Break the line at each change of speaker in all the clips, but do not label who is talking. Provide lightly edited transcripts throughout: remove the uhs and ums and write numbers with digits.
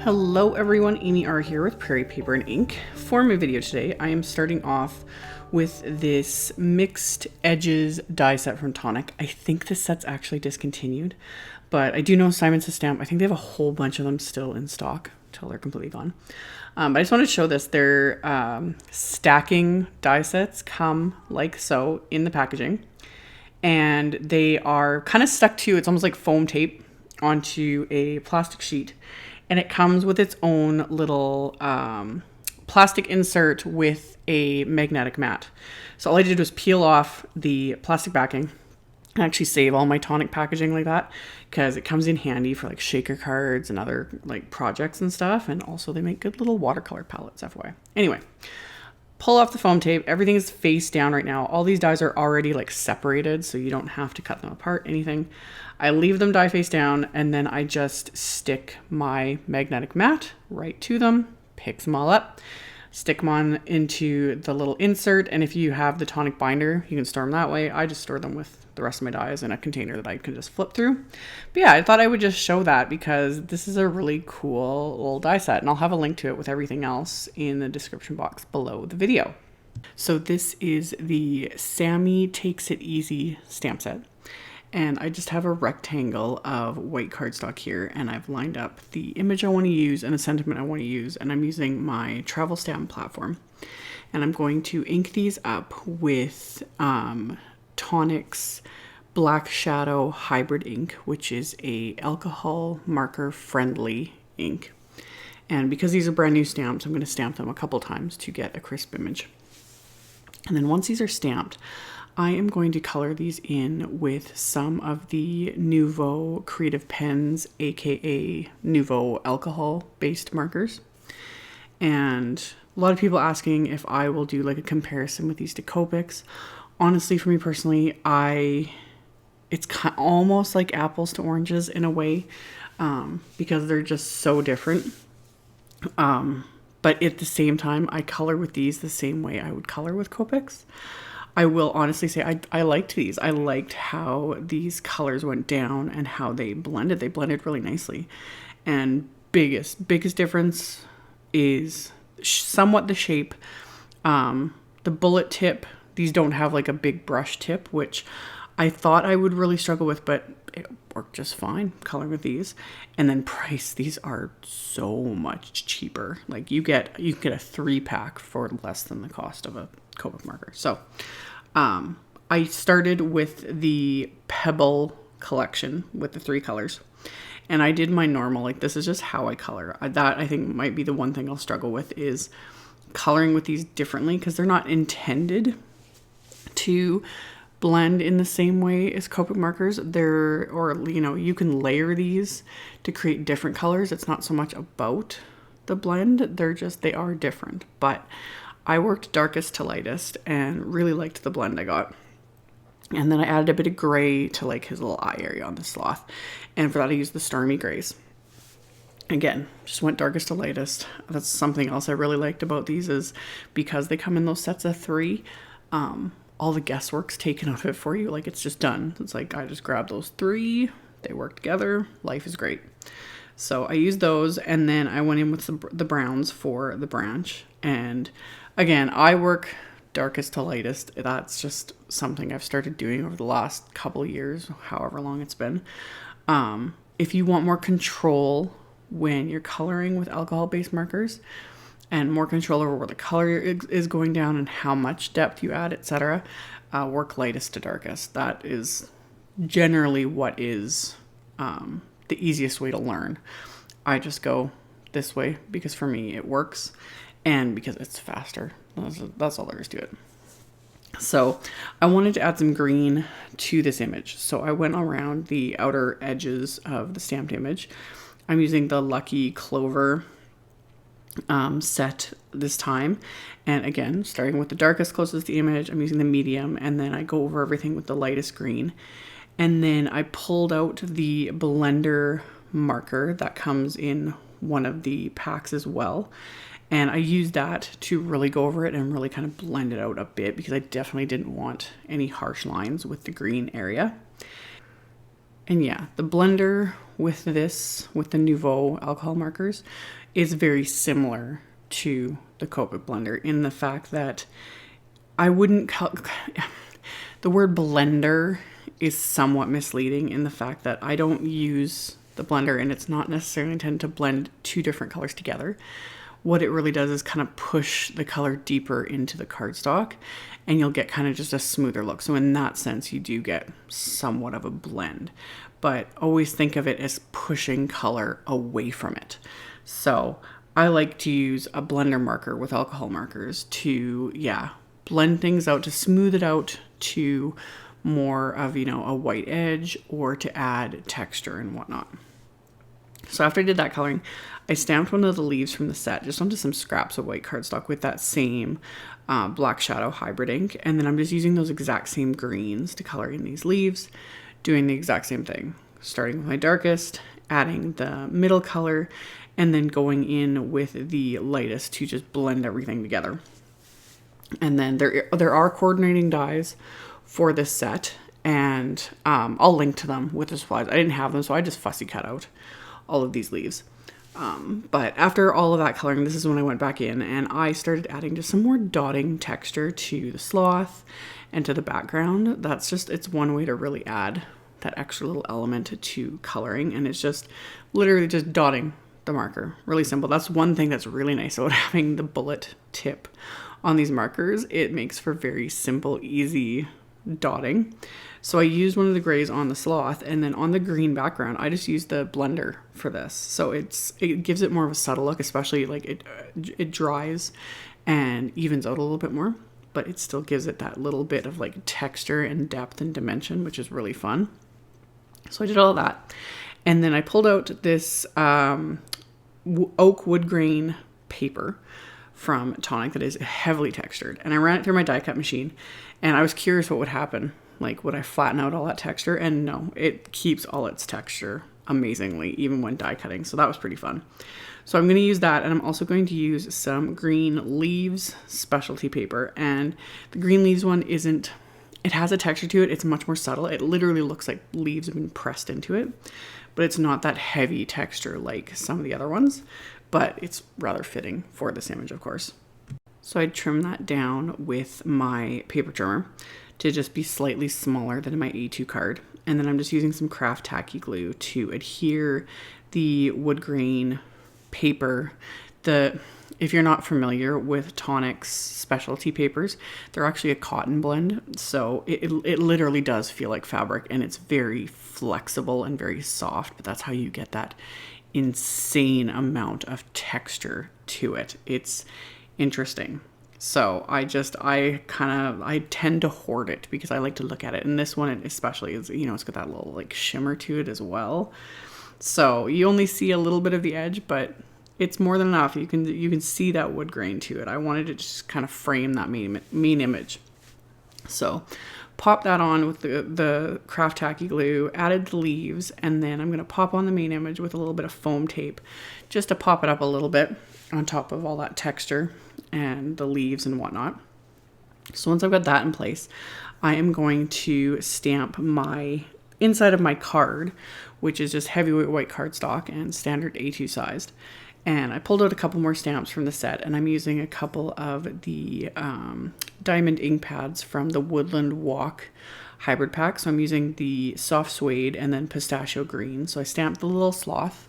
Hello everyone, AmyR here with Prairie Paper and Ink. For my video today, I am starting off with this mixed edges die set from Tonic. I think this set's actually discontinued, but I do know Simon's stamp. I think they have a whole bunch of them still in stock until they're completely gone. But I just wanted to show this. Their stacking die sets come like so in the packaging, and they are kind of stuck to, it's almost like foam tape onto a plastic sheet. And it comes with its own little plastic insert with a magnetic mat. So all I did was peel off the plastic backing and actually save all my Tonic packaging like that, because it comes in handy for like shaker cards and other like projects and stuff. And also they make good little watercolor palettes, FYI. Anyway, pull off the foam tape. Everything is face down right now. All these dies are already like separated, so you don't have to cut them apart, anything. I leave them die face down, and then I just stick my magnetic mat right to them, pick them all up, stick them on into the little insert. And if you have the Tonic binder, you can store them that way. I just store them with the rest of my dies in a container that I can just flip through. But yeah, I thought I would just show that because this is a really cool little die set, and I'll have a link to it with everything else in the description box below the video. So this is the SAMMY Takes It Easy stamp set. And I just have a rectangle of white cardstock here, and I've lined up the image I want to use and the sentiment I want to use, and I'm using my travel stamp platform. And I'm going to ink these up with Tonic's Black Shadow Hybrid ink, which is a alcohol marker friendly ink. And because these are brand new stamps, I'm going to stamp them a couple times to get a crisp image. And then once these are stamped, I am going to color these in with some of the Nuvo Creative Pens, aka Nuvo alcohol-based markers. And a lot of people asking if I will do like a comparison with these to Copics. Honestly, for me personally, it's almost like apples to oranges in a way, because they're just so different. But at the same time, I color with these the same way I would color with Copics. I will honestly say I liked these. I liked how these colors went down and how they blended. They blended really nicely. And biggest difference is somewhat the shape. The bullet tip, these don't have like a big brush tip, which I thought I would really struggle with, but it worked just fine coloring with these. And then price, these are so much cheaper. Like you can get a 3-pack for less than the cost of a Copic marker. So I started with the PEBBLE collection with the 3 colors, and I did my normal, like this is just how I color. That I think might be the one thing I'll struggle with, is coloring with these differently, because they're not intended to blend in the same way as Copic markers. You can layer these to create different colors. It's not so much about the blend, they are different. But I worked darkest to lightest and really liked the blend I got. And then I added a bit of gray to like his little eye area on the Sloth. And for that I used the Stormy grays. Again, just went darkest to lightest. That's something else I really liked about these, is because they come in those sets of 3, all the guesswork's taken out of it for you. Like it's just done. It's like I just grabbed those 3, they work together, life is great. So I used those, and then I went in with the browns for the branch. And again, I work darkest to lightest. That's just something I've started doing over the last couple of years, however long it's been. If you want more control when you're coloring with alcohol-based markers, and more control over where the color is going down and how much depth you add, etc., work lightest to darkest. That is generally what is the easiest way to learn. I just go this way because for me it works, and because it's faster. That's all there is to it. So I wanted to add some green to this image. So I went around the outer edges of the stamped image. I'm using the Lucky Clover set this time. And again, starting with the darkest closest to the image, I'm using the medium, and then I go over everything with the lightest green. And then I pulled out the blender marker that comes in one of the packs as well. And I used that to really go over it and really kind of blend it out a bit, because I definitely didn't want any harsh lines with the green area. And yeah, the blender with this, with the Nuvo alcohol markers, is very similar to the Copic blender in the fact that I wouldn't, the word blender is somewhat misleading in the fact that I don't use the blender and it's not necessarily intended to blend two different colors together. What it really does is kind of push the color deeper into the cardstock and you'll get kind of just a smoother look. So in that sense, you do get somewhat of a blend, but always think of it as pushing color away from it. So I like to use a blender marker with alcohol markers to, blend things out, to smooth it out to more of, a white edge or to add texture and whatnot. So after I did that coloring, I stamped one of the leaves from the set just onto some scraps of white cardstock with that same Black Shadow hybrid ink. And then I'm just using those exact same greens to color in these leaves, doing the exact same thing. Starting with my darkest, adding the middle color, and then going in with the lightest to just blend everything together. And then there are coordinating dies for this set, and I'll link to them with the supplies. I didn't have them, so I just fussy cut out all of these leaves. But after all of that coloring, this is when I went back in and I started adding just some more dotting texture to the sloth and to the background. It's one way to really add that extra little element to coloring, and it's just literally just dotting the marker. Really simple. That's one thing that's really nice about having the bullet tip on these markers. It makes for very simple, easy dotting. So I used one of the grays on the sloth, and then on the green background, I just used the blender for this. So it gives it more of a subtle look, especially like it dries and evens out a little bit more, but it still gives it that little bit of like texture and depth and dimension, which is really fun. So I did all of that. And then I pulled out this oak wood grain paper from Tonic that is heavily textured. And I ran it through my die cut machine, and I was curious what would happen. Like, would I flatten out all that texture? And no, it keeps all its texture amazingly, even when die cutting. So that was pretty fun. So I'm going to use that, and I'm also going to use some green leaves specialty paper. And the green leaves one it has a texture to it. It's much more subtle. It literally looks like leaves have been pressed into it, but it's not that heavy texture like some of the other ones, but it's rather fitting for this image, of course. So I trimmed that down with my paper trimmer to just be slightly smaller than my A2 card. And then I'm just using some craft tacky glue to adhere the wood grain paper. If you're not familiar with Tonic's specialty papers, they're actually a cotton blend. So it literally does feel like fabric, and it's very flexible and very soft, but that's how you get that insane amount of texture to it. It's interesting. So I tend to hoard it because I like to look at it. And this one especially is, it's got that little like shimmer to it as well. So you only see a little bit of the edge, but it's more than enough. You can see that wood grain to it. I wanted to just kind of frame that main image. So pop that on with the craft tacky glue, added the leaves, and then I'm going to pop on the main image with a little bit of foam tape just to pop it up a little bit on top of all that texture and the leaves and whatnot. So once I've got that in place, I am going to stamp my inside of my card, which is just heavyweight white cardstock and standard A2 sized. And I pulled out a couple more stamps from the set, and I'm using a couple of the diamond ink pads from the Woodland Walk hybrid pack. So I'm using the soft suede and then pistachio green. So I stamped the little sloth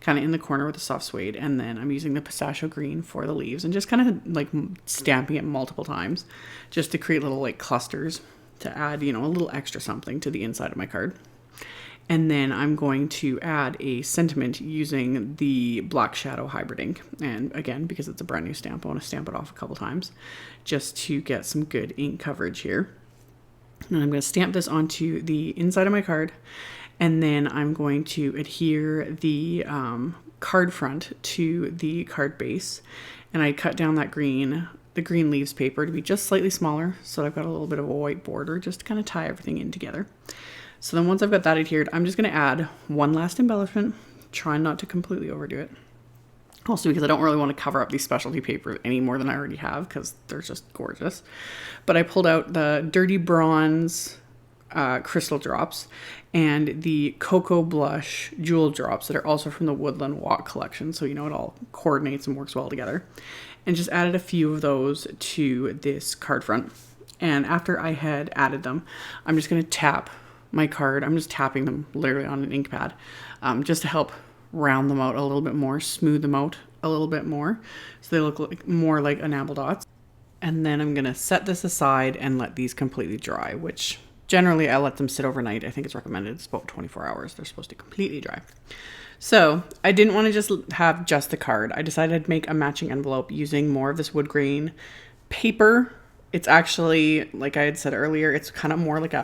kind of in the corner with the soft suede, and then I'm using the pistachio green for the leaves and just kind of like stamping it multiple times just to create little like clusters to add, a little extra something to the inside of my card. And then I'm going to add a sentiment using the Black Shadow hybrid ink. And again, because it's a brand new stamp, I want to stamp it off a couple times just to get some good ink coverage here. And I'm going to stamp this onto the inside of my card. And then I'm going to adhere the card front to the card base. And I cut down the green leaves paper to be just slightly smaller, so I've got a little bit of a white border just to kind of tie everything in together. So then once I've got that adhered, I'm just going to add one last embellishment, trying not to completely overdo it. Also because I don't really want to cover up these specialty papers any more than I already have because they're just gorgeous. But I pulled out the Dirty Bronze crystal drops and the Cocoa Blush jewel drops that are also from the Woodland Walk collection. So, you know, it all coordinates and works well together. And just added a few of those to this card front. And after I had added them, I'm just going to tap my card. I'm just tapping them literally on an ink pad, just to help round them out a little bit more, smooth them out a little bit more, so they look more like enamel dots. And then I'm going to set this aside and let these completely dry, which generally I let them sit overnight. I think it's recommended it's about 24 hours. They're supposed to completely dry. So I didn't want to just have just the card. I decided to make a matching envelope using more of this wood grain paper. It's actually, like I had said earlier, it's kind of more like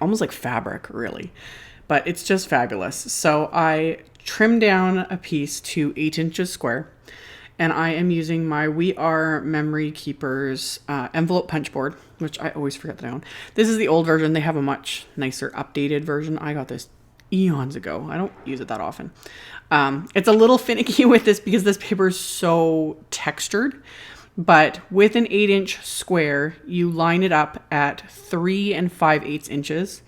almost like fabric, really, but it's just fabulous. So I trimmed down a piece to 8 inches square, and I am using my AmyR Memory Keepers envelope punch board, which I always forget that I own. This is the old version. They have a much nicer updated version. I got this eons ago. I don't use it that often. It's a little finicky with this because this paper is so textured. But with an 8-inch square, you line it up at 3 5/8 inches.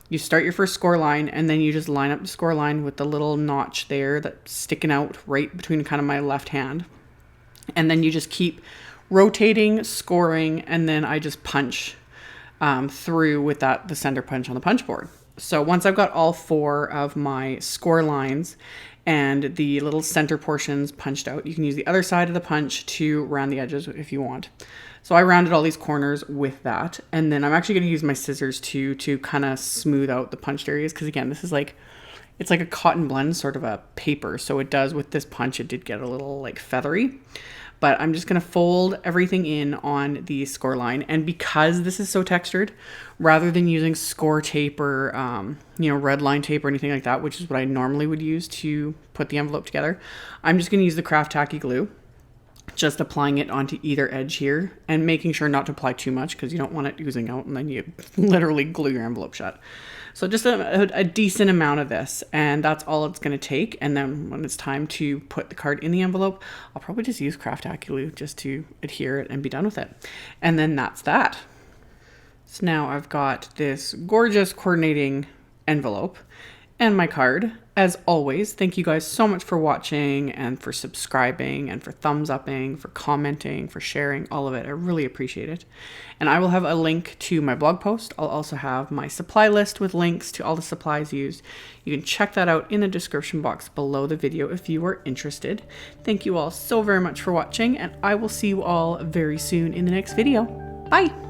You start your first score line, and then you just line up the score line with the little notch there that's sticking out right between kind of my left hand. And then you just keep rotating, scoring, and then I just punch through with the center punch on the punch board. So once I've got all 4 of my score lines and the little center portions punched out, you can use the other side of the punch to round the edges if you want. So I rounded all these corners with that. And then I'm actually going to use my scissors to kind of smooth out the punched areas. Because again, this is it's like a cotton blend, sort of a paper. So it does, with this punch, it did get a little like feathery. But I'm just going to fold everything in on the score line. And because this is so textured, rather than using score tape or, red line tape or anything like that, which is what I normally would use to put the envelope together, I'm just going to use the Craft Tacky glue, just applying it onto either edge here and making sure not to apply too much because you don't want it oozing out and then you literally glue your envelope shut. So just a decent amount of this, and that's all it's going to take. And then when it's time to put the card in the envelope, I'll probably just use Craft Tacky glue just to adhere it and be done with it. And then that's that. So now I've got this gorgeous coordinating envelope and my card. As always, thank you guys so much for watching and for subscribing and for thumbs upping, for commenting, for sharing, all of it. I really appreciate it. And I will have a link to my blog post. I'll also have my supply list with links to all the supplies used. You can check that out in the description box below the video if you are interested. Thank you all so very much for watching, and I will see you all very soon in the next video. Bye!